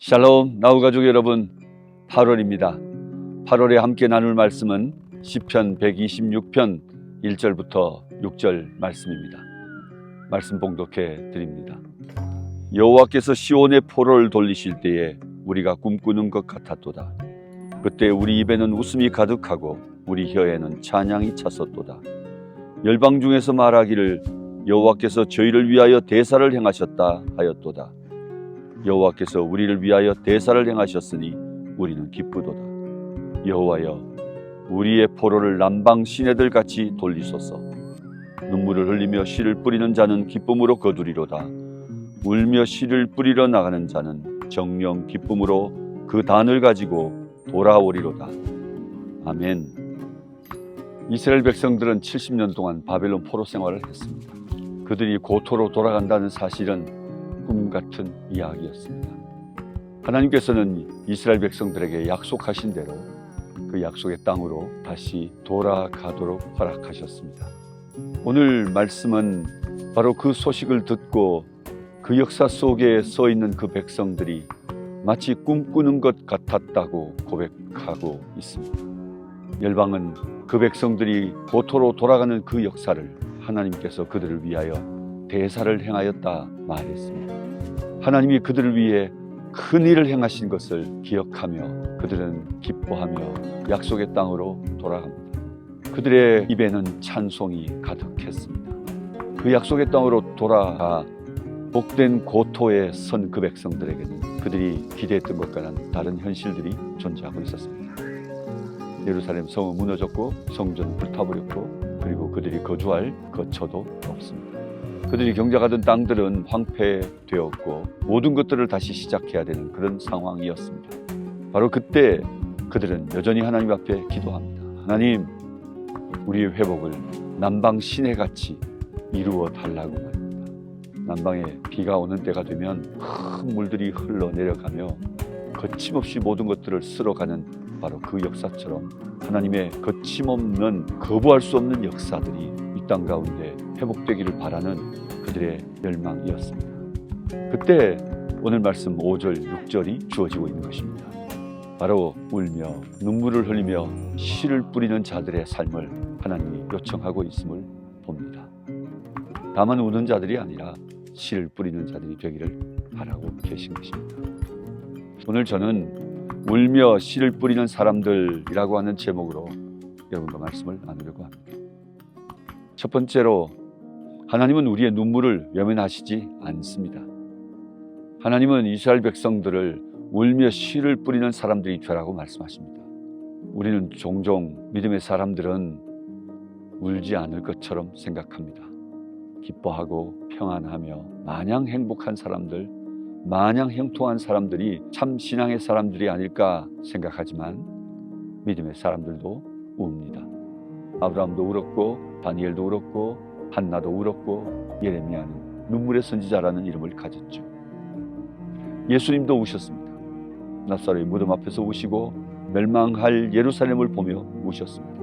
샬롬 나우가족 여러분, 8월입니다. 8월에 함께 나눌 말씀은 시편 126편 1절부터 6절 말씀입니다. 말씀 봉독해 드립니다. 여호와께서 시온의 포로를 돌리실 때에 우리가 꿈꾸는 것 같았도다. 그때 우리 입에는 웃음이 가득하고 우리 혀에는 찬양이 찼었도다. 열방 중에서 말하기를 여호와께서 저희를 위하여 대사를 행하셨다 하였도다. 여호와께서 우리를 위하여 대사를 행하셨으니 우리는 기쁘도다. 여호와여, 우리의 포로를 남방 시내들 같이 돌리소서. 눈물을 흘리며 씨를 뿌리는 자는 기쁨으로 거두리로다. 울며 씨를 뿌리러 나가는 자는 정령 기쁨으로 그 단을 가지고 돌아오리로다. 아멘. 이스라엘 백성들은 70년 동안 바벨론 포로 생활을 했습니다. 그들이 고토로 돌아간다는 사실은 꿈 같은 이야기였습니다. 하나님께서는 이스라엘 백성들에게 약속하신 대로 그 약속의 땅으로 다시 돌아가도록 허락하셨습니다. 오늘 말씀은 바로 그 소식을 듣고 그 역사 속에 서 있는 그 백성들이 마치 꿈꾸는 것 같았다고 고백하고 있습니다. 열방은 그 백성들이 고토로 돌아가는 그 역사를 하나님께서 그들을 위하여 대사를 행하였다 말했습니다. 하나님이 그들을 위해 큰 일을 행하신 것을 기억하며 그들은 기뻐하며 약속의 땅으로 돌아갑니다. 그들의 입에는 찬송이 가득했습니다. 그 약속의 땅으로 돌아가 복된 고토에 선 그 백성들에게는 그들이 기대했던 것과는 다른 현실들이 존재하고 있었습니다. 예루살렘 성은 무너졌고 성전은 불타버렸고 그리고 그들이 거주할 거처도 없습니다. 그들이 경작하던 땅들은 황폐되었고 모든 것들을 다시 시작해야 되는 그런 상황이었습니다. 바로 그때 그들은 여전히 하나님 앞에 기도합니다. 하나님, 우리의 회복을 남방 시내같이 이루어 달라고 말입니다. 남방에 비가 오는 때가 되면 큰 물들이 흘러내려가며 거침없이 모든 것들을 쓸어가는 바로 그 역사처럼 하나님의 거침없는 거부할 수 없는 역사들이 이 땅 가운데 회복되기를 바라는 그들의 열망이었습니다. 그때 오늘 말씀 5절, 6절이 주어지고 있는 것입니다. 바로 울며 눈물을 흘리며 씨를 뿌리는 자들의 삶을 하나님이 요청하고 있음을 봅니다. 다만 우는 자들이 아니라 씨를 뿌리는 자들이 되기를 바라고 계신 것입니다. 오늘 저는 울며 씨를 뿌리는 사람들이라고 하는 제목으로 여러분과 말씀을 나누려고 합니다. 첫 번째로, 하나님은 우리의 눈물을 외면하시지 않습니다. 하나님은 이스라엘 백성들을 울며 씨를 뿌리는 사람들이 되라고 말씀하십니다. 우리는 종종 믿음의 사람들은 울지 않을 것처럼 생각합니다. 기뻐하고 평안하며 마냥 행복한 사람들, 마냥 형통한 사람들이 참 신앙의 사람들이 아닐까 생각하지만 믿음의 사람들도 웁니다. 아브라함도 울었고 다니엘도 울었고 한나도 울었고 예레미야는 눈물의 선지자라는 이름을 가졌죠. 예수님도 우셨습니다. 나사로의 무덤 앞에서 우시고 멸망할 예루살렘을 보며 우셨습니다.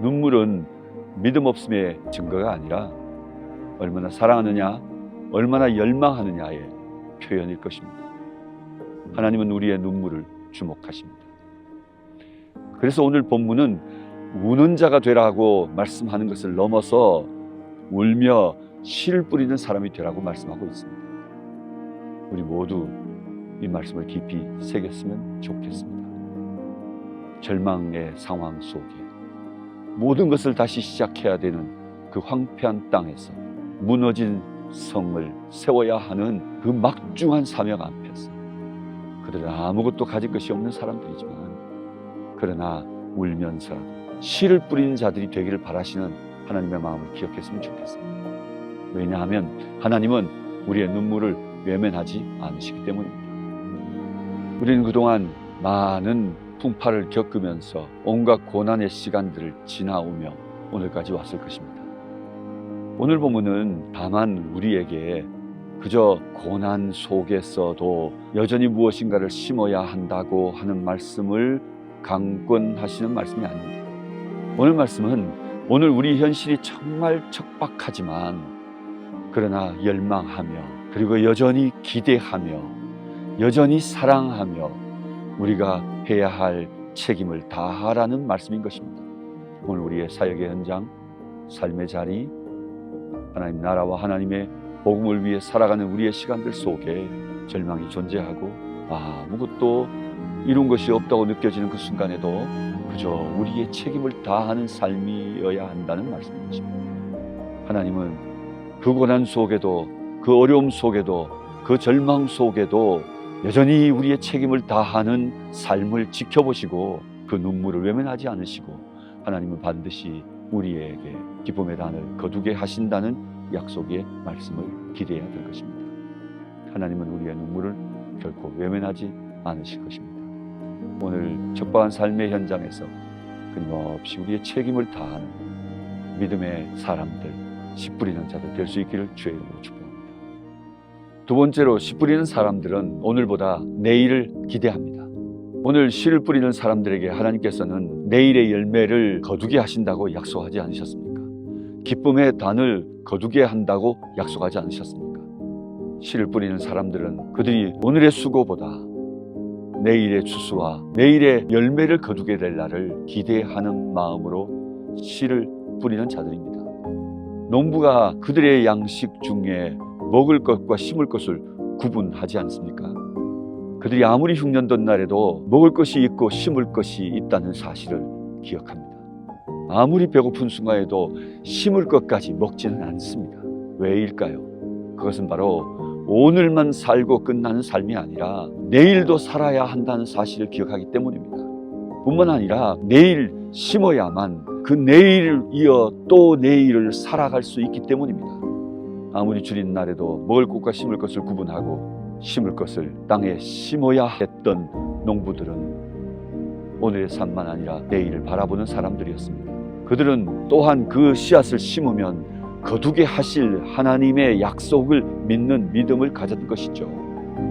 눈물은 믿음 없음의 증거가 아니라 얼마나 사랑하느냐, 얼마나 열망하느냐의 표현일 것입니다. 하나님은 우리의 눈물을 주목하십니다. 그래서 오늘 본문은 우는 자가 되라고 말씀하는 것을 넘어서 울며 씨를 뿌리는 사람이 되라고 말씀하고 있습니다. 우리 모두 이 말씀을 깊이 새겼으면 좋겠습니다. 절망의 상황 속에 모든 것을 다시 시작해야 되는 그 황폐한 땅에서 무너진 성을 세워야 하는 그 막중한 사명 앞에서 그들은 아무것도 가질 것이 없는 사람들이지만 그러나 울면서라도 씨를 뿌리는 자들이 되기를 바라시는 하나님의 마음을 기억했으면 좋겠습니다. 왜냐하면 하나님은 우리의 눈물을 외면하지 않으시기 때문입니다. 우리는 그동안 많은 풍파를 겪으면서 온갖 고난의 시간들을 지나오며 오늘까지 왔을 것입니다. 오늘 본문은 다만 우리에게 그저 고난 속에서도 여전히 무엇인가를 심어야 한다고 하는 말씀을 강권하시는 말씀이 아닙니다. 오늘 말씀은 오늘 우리 현실이 정말 척박하지만 그러나 열망하며 그리고 여전히 기대하며 여전히 사랑하며 우리가 해야 할 책임을 다하라는 말씀인 것입니다. 오늘 우리의 사역의 현장, 삶의 자리, 하나님 나라와 하나님의 복음을 위해 살아가는 우리의 시간들 속에 절망이 존재하고 아무것도 이룬 것이 없다고 느껴지는 그 순간에도 그저 우리의 책임을 다하는 삶이어야 한다는 말씀인 것입니다. 하나님은 그 고난 속에도, 그 어려움 속에도, 그 절망 속에도 여전히 우리의 책임을 다하는 삶을 지켜보시고 그 눈물을 외면하지 않으시고 하나님은 반드시 우리에게 기쁨의 단을 거두게 하신다는 약속의 말씀을 기대해야 될 것입니다. 하나님은 우리의 눈물을 결코 외면하지 않으실 것입니다. 오늘 척박한 삶의 현장에서 끊임없이 우리의 책임을 다하는 믿음의 사람들, 씨 뿌리는 자들 될 수 있기를 주의 이름으로 축복합니다. 두 번째로, 씨 뿌리는 사람들은 오늘보다 내일을 기대합니다. 오늘 씨를 뿌리는 사람들에게 하나님께서는 내일의 열매를 거두게 하신다고 약속하지 않으셨습니까? 기쁨의 단을 거두게 한다고 약속하지 않으셨습니까? 씨를 뿌리는 사람들은 그들이 오늘의 수고보다 내일의 추수와 내일의 열매를 거두게 될 날을 기대하는 마음으로 씨를 뿌리는 자들입니다. 농부가 그들의 양식 중에 먹을 것과 심을 것을 구분하지 않습니까? 그들이 아무리 흉년던 날에도 먹을 것이 있고 심을 것이 있다는 사실을 기억합니다. 아무리 배고픈 순간에도 심을 것까지 먹지는 않습니다. 왜일까요? 그것은 바로 오늘만 살고 끝나는 삶이 아니라 내일도 살아야 한다는 사실을 기억하기 때문입니다. 뿐만 아니라 내일 심어야만 그 내일을 이어 또 내일을 살아갈 수 있기 때문입니다. 아무리 줄인 날에도 먹을 것과 심을 것을 구분하고 심을 것을 땅에 심어야 했던 농부들은 오늘의 삶만 아니라 내일을 바라보는 사람들이었습니다. 그들은 또한 그 씨앗을 심으면 거두게 하실 하나님의 약속을 믿는 믿음을 가졌던 것이죠.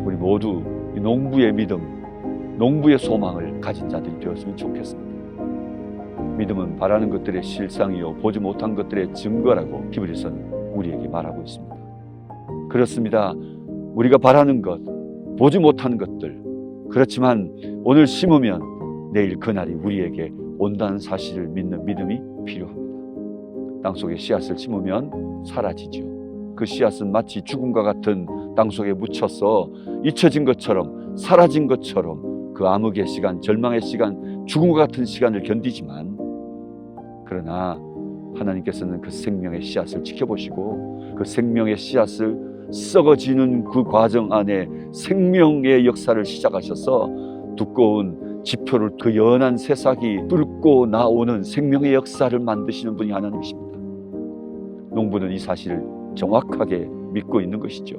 우리 모두 농부의 믿음, 농부의 소망을 가진 자들이 되었으면 좋겠습니다. 믿음은 바라는 것들의 실상이요 보지 못한 것들의 증거라고 히브리서는 우리에게 말하고 있습니다. 그렇습니다. 우리가 바라는 것, 보지 못하는 것들, 그렇지만 오늘 심으면 내일 그날이 우리에게 온다는 사실을 믿는 믿음이 필요합니다. 땅속에 씨앗을 심으면 사라지죠. 그 씨앗은 마치 죽음과 같은 땅속에 묻혀서 잊혀진 것처럼, 사라진 것처럼 그 암흑의 시간, 절망의 시간, 죽음과 같은 시간을 견디지만, 그러나 하나님께서는 그 생명의 씨앗을 지켜보시고 그 생명의 씨앗을 썩어지는 그 과정 안에 생명의 역사를 시작하셔서 두꺼운 지표를 그 연한 새싹이 뚫고 나오는 생명의 역사를 만드시는 분이 하나님이십니다. 농부는 이 사실을 정확하게 믿고 있는 것이죠.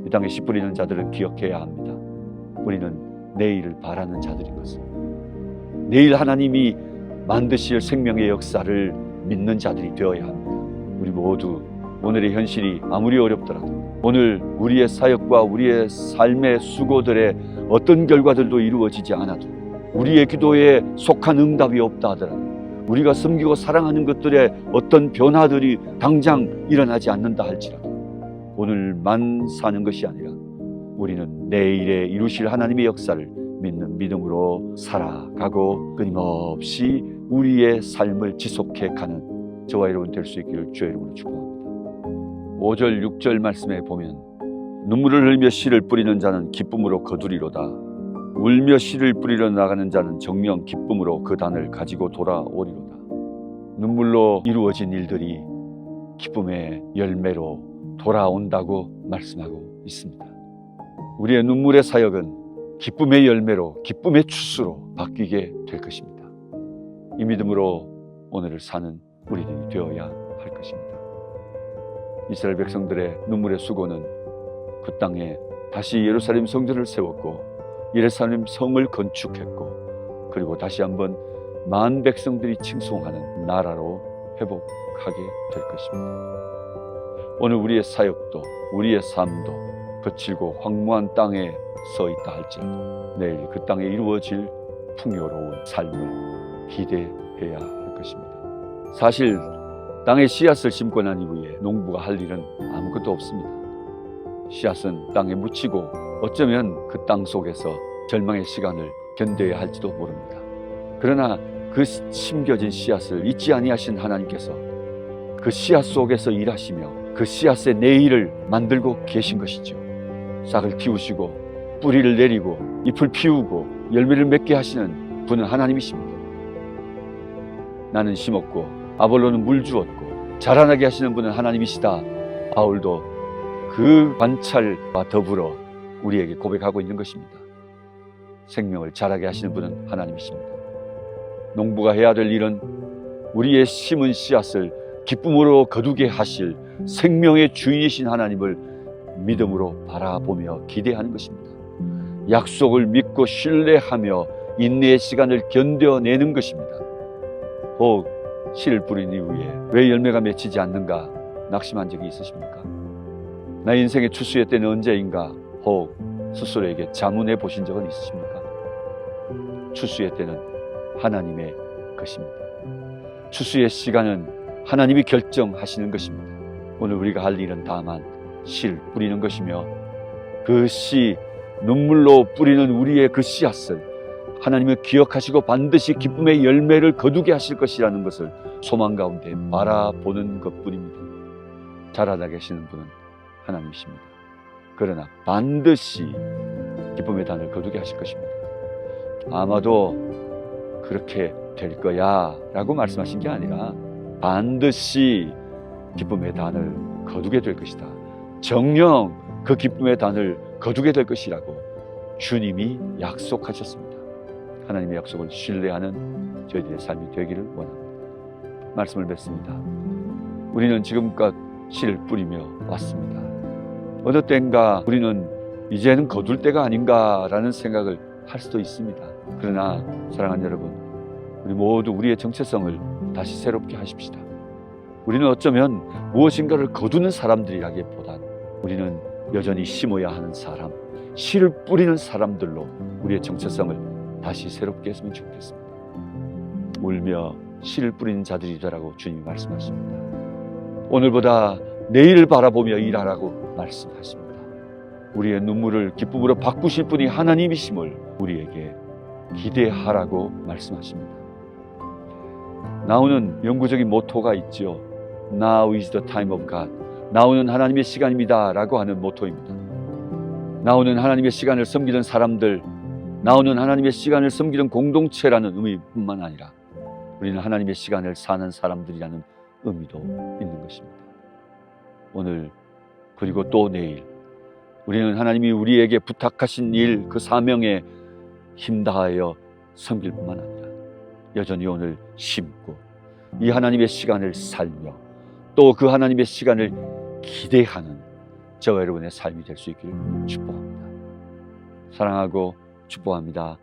이 땅에 씨 뿌리는 자들은 기억해야 합니다. 우리는 내일을 바라는 자들인 것을, 내일 하나님이 만드실 생명의 역사를 믿는 자들이 되어야 합니다. 우리 모두 오늘의 현실이 아무리 어렵더라도, 오늘 우리의 사역과 우리의 삶의 수고들의 어떤 결과들도 이루어지지 않아도, 우리의 기도에 속한 응답이 없다 하더라도, 우리가 섬기고 사랑하는 것들의 어떤 변화들이 당장 일어나지 않는다 할지라도 오늘만 사는 것이 아니라 우리는 내일에 이루실 하나님의 역사를 믿는 믿음으로 살아가고 끊임없이 우리의 삶을 지속해 가는 저와 여러분 될 수 있기를 주의 이름으로 축복합니다. 5절 6절 말씀에 보면 눈물을 흘며 씨를 뿌리는 자는 기쁨으로 거두리로다. 울며 씨를 뿌리러 나가는 자는 정녕 기쁨으로 그 단을 가지고 돌아오리로다. 눈물로 이루어진 일들이 기쁨의 열매로 돌아온다고 말씀하고 있습니다. 우리의 눈물의 사역은 기쁨의 열매로, 기쁨의 추수로 바뀌게 될 것입니다. 이 믿음으로 오늘을 사는 우리들이 되어야 할 것입니다. 이스라엘 백성들의 눈물의 수고는 그 땅에 다시 예루살렘 성전을 세웠고 예루살렘 성을 건축했고, 그리고 다시 한번 만 백성들이 칭송하는 나라로 회복하게 될 것입니다. 오늘 우리의 사역도 우리의 삶도 거칠고 황무한 땅에 서 있다 할지라도 내일 그 땅에 이루어질 풍요로운 삶을 기대해야 할 것입니다. 사실 땅에 씨앗을 심고 난 이후에 농부가 할 일은 아무것도 없습니다. 씨앗은 땅에 묻히고 어쩌면 그 땅 속에서 절망의 시간을 견뎌야 할지도 모릅니다. 그러나 그 심겨진 씨앗을 잊지 아니하신 하나님께서 그 씨앗 속에서 일하시며 그 씨앗의 내일을 만들고 계신 것이죠. 싹을 틔우시고 뿌리를 내리고 잎을 피우고 열매를 맺게 하시는 분은 하나님이십니다. 나는 심었고 아볼로는 물 주었고 자라나게 하시는 분은 하나님이시다. 바울도 그 관찰과 더불어 우리에게 고백하고 있는 것입니다. 생명을 자라게 하시는 분은 하나님이십니다. 농부가 해야 될 일은 우리의 심은 씨앗을 기쁨으로 거두게 하실 생명의 주인이신 하나님을 믿음으로 바라보며 기대하는 것입니다. 약속을 믿고 신뢰하며 인내의 시간을 견뎌내는 것입니다. 혹 씨를 뿌린 이후에 왜 열매가 맺히지 않는가 낙심한 적이 있으십니까? 나 인생의 추수의 때는 언제인가 혹 스스로에게 자문해 보신 적은 있으십니까? 추수의 때는 하나님의 것입니다. 추수의 시간은 하나님이 결정하시는 것입니다. 오늘 우리가 할 일은 다만 씨를 뿌리는 것이며 그 씨, 눈물로 뿌리는 우리의 그 씨앗을 하나님을 기억하시고 반드시 기쁨의 열매를 거두게 하실 것이라는 것을 소망 가운데 바라보는 것뿐입니다. 자라나게 하시는 분은 하나님이십니다. 그러나 반드시 기쁨의 단을 거두게 하실 것입니다. 아마도 그렇게 될 거야 라고 말씀하신 게 아니라 반드시 기쁨의 단을 거두게 될 것이다. 정녕 그 기쁨의 단을 거두게 될 것이라고 주님이 약속하셨습니다. 하나님의 약속을 신뢰하는 저희들의 삶이 되기를 원합니다. 말씀을 맺습니다. 우리는 지금껏 씨를 뿌리며 왔습니다. 어느 때인가 우리는 이제는 거둘 때가 아닌가라는 생각을 할 수도 있습니다. 그러나 사랑하는 여러분, 우리 모두 우리의 정체성을 다시 새롭게 하십시다. 우리는 어쩌면 무엇인가를 거두는 사람들이라기보단 우리는 여전히 심어야 하는 사람, 씨를 뿌리는 사람들로 우리의 정체성을 다시 새롭게 했으면 좋겠습니다. 울며 씨를 뿌리는 자들이 되라고 주님이 말씀하십니다. 오늘보다 내일을 바라보며 일하라고 말씀하십니다. 우리의 눈물을 기쁨으로 바꾸실 분이 하나님이심을 우리에게 기대하라고 말씀하십니다. 나오는 영구적인 모토가 있죠. Now is the time of God. 나오는 하나님의 시간입니다 라고 하는 모토입니다. 나오는 하나님의 시간을 섬기는 사람들, 나오는 하나님의 시간을 섬기는 공동체라는 의미뿐만 아니라 우리는 하나님의 시간을 사는 사람들이라는 의미도 있는 것입니다. 오늘 그리고 또 내일 우리는 하나님이 우리에게 부탁하신 일, 그 사명에 힘다하여 섬길 뿐만 아니라 여전히 오늘 심고 이 하나님의 시간을 살며 또 그 하나님의 시간을 기대하는 저와 여러분의 삶이 될 수 있기를 축복합니다. 사랑하고 축복합니다.